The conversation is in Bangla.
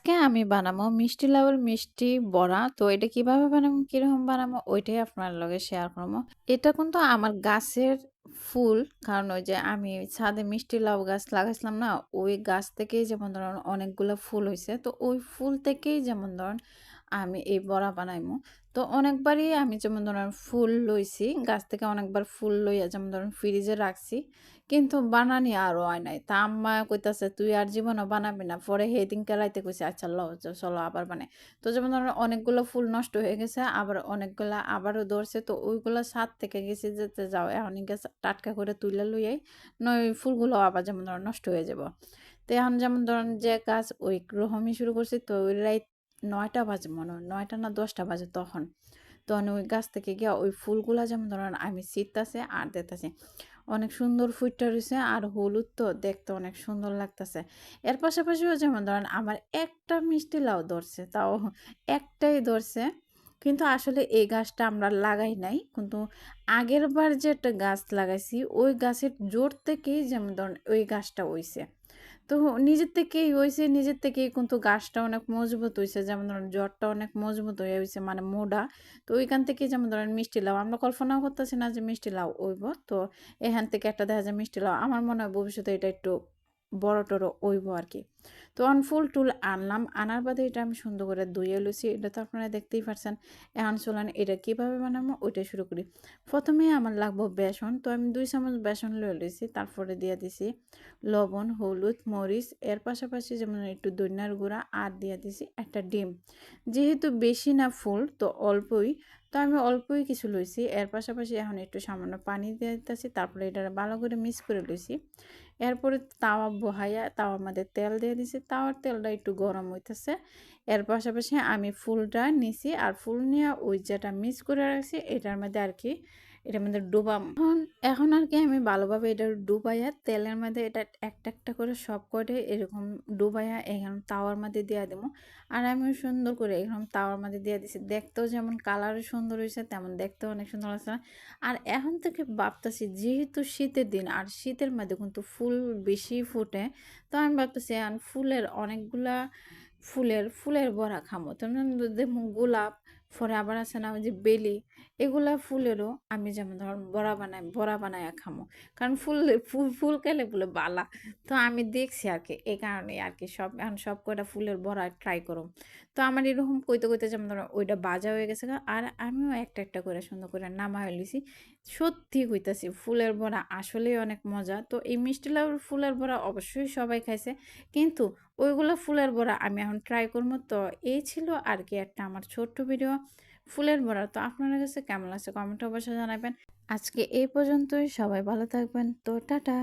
আজকে আমি বানাবো মিষ্টি লাউয়ের মিষ্টি বড়া। তো এটা কিভাবে বানাবো, কিরকম বানাবো ওইটাই আপনার লগে শেয়ার করবো। এটা কিন্তু আমার গাছের ফুল, কারণ ওই যে আমি ছাদে মিষ্টি লাউ গাছ লাগাইছিলাম না, ওই গাছ থেকেই যেমন ধরুন অনেকগুলো ফুল হয়েছে। তো ওই ফুল থেকেই যেমন ধরুন আমি এই বড়া বানাইমু। তো অনেকবারই আমি যেমন ধরুন ফুল লইছি গাছ থেকে, অনেকবার ফুল লইয়া যেমন ধরুন ফ্রিজে রাখছি, কিন্তু বানানি আরো হয় নাই। তা আম্মা কইতাছে তুই আর জীবনও বানাবি না। পরে সেদিনকে রাইতে কইছে আচ্ছা লও চলো আবার বানাই। তো যেমন ধরুন অনেকগুলো ফুল নষ্ট হয়ে গেছে, আবার অনেকগুলা আবারও ধরছে। তো ওইগুলা ছাদ থেকে গেছি যেতে যাও এখন গেছে টাটকা করে তুইলা লইয়াই, নয় ওই ফুলগুলো আবার যেমন ধরুন নষ্ট হয়ে যাব। তো এখন যেমন ধরুন যে কাজ ওই রকমই শুরু করছি। তো ওই রাত ৯টা বাজে, মনে হয় ৯টা না ১০টা বাজে তখন। তখন ওই গাছ থেকে গিয়া ওই ফুলগুলা যেমন ধরুন আমি ছিঁড়তাছি আর দিতেছি। অনেক সুন্দর ফুটটা রয়েছে আর হলুদ, তো দেখতে অনেক সুন্দর লাগতেছে। এর পাশাপাশিও যেমন ধরেন আমার একটা মিষ্টি লাউ ধরছে, তাও একটাই ধরছে। কিন্তু আসলে এই গাছটা আমরা লাগাই নাই, কিন্তু আগের বার যে একটা গাছ লাগাইছি ওই গাছের জোর থেকেই যেমন ধরেন ওই গাছটা হইছে। তো নিজের থেকেই হইছে, নিজের থেকেই কিন্তু গাছটা অনেক মজবুত হইছে। যেমন ধরেন জড়টা অনেক মজবুত হয়ে হইছে, মানে মোটা। তো ওইখান থেকে যেমন ধরেন মিষ্টি লাউ আমরা কল্পনাও করতেছি না যে মিষ্টি লাউ হইব। তো এখান থেকে একটা দেখা যায় মিষ্টি লাউ, আমার মনে হয় ভবিষ্যতে এটা একটু বড় টড় হইব আর কি। তো অন ফুল টুল আনলাম, আনার বাদে এটা আমি সুন্দর করে ধুয়ে লুছি। এটা তো আপনারা দেখতেই পারছেন। এখন চলেন এটা কিভাবে বানাবো ওইটা শুরু করি। প্রথমে আমার লাগবো বেসন। তো আমি 2 চামচ বেসন লয়ে লইছি, তারপরে দিয়ে দিছি লবণ, হলুদ, মরিচ, এর পাশাপাশি যেমন একটু ধনিয়ার গুঁড়া, আর দিয়ে দিছি একটা ডিম। যেহেতু বেশি না ফুল, তো অল্পই, তো আমি অল্পই কিছু লইছি। এর পাশাপাশি এখন একটু সামান্য পানি দিয়ে দিতেছি, তারপরে এটা ভালো করে মিক্স করে লইছি। এরপরে তাওয়া বহাইয়া তাওয়ার মধ্যে তেল দিয়ে দিছি, তাওয়ার তেলটা একটু গরম হইতেছে। এর পাশাপাশি আমি ফুলটা নিছি, আর ফুল নিয়ে ওই যেটা মিক্স করে রাখছি এটার মধ্যে আর কি, এটার মধ্যে ডুবাম। এখন আর কি আমি ভালোভাবে এটা ডুবাইয়া তেলের মধ্যে এটা একটা একটা করে সব করে এরকম ডুবাইয়া এরকম তাওয়ার মধ্যে দিয়ে দেবো। আর আমি সুন্দর করে এরকম তাওয়ার মধ্যে দিয়ে দিছি। দেখতেও যেমন কালারও সুন্দর হয়েছে, তেমন দেখতেও অনেক সুন্দর লাগছে। আর এখন থেকে ভাবতেছি যেহেতু শীতের দিন, আর শীতের মধ্যে কিন্তু ফুল বেশি ফুটে, তো আমি ভাবতেছি এখন ফুলের অনেকগুলা ফুলের বড়া খামো। তো দেখুন গোলাপ, পরে আবার আছে না ওই যে বেলি, এগুলা ফুলেরও আমি যেমন ধর বড়া বানায় খামো। কারণ ফুল ফুল খেলে বলে বালা। তো আমি দেখছি আর কি, এই কারণে আর কি সব এখন সব কয়টা ফুলের বড়া ট্রাই করুম। তো আমার এরকম কইতে কইতে যেমন ধরো ওইটা বাজা হয়ে গেছে গা, আর আমিও একটা একটা করে সুন্দর করে নামায় লিছি। সত্যি কইতাছি ফুলের বড়া আসলেই অনেক মজা। তো এই মিষ্টি লাউর ফুলের বড়া অবশ্যই সবাই খাইছে, কিন্তু ওইগুলো ফুলের বড়া আমি এখন ট্রাই করবো। তো এই ছিল আর কি একটা আমার ছোট্ট ভিডিও ফুলের বড়া। তো আপনার কাছে কেমন লাগছে কমেন্টে অবশ্যই জানাবেন। আজকে এই পর্যন্তই, সবাই ভালো থাকবেন। তো টাটা।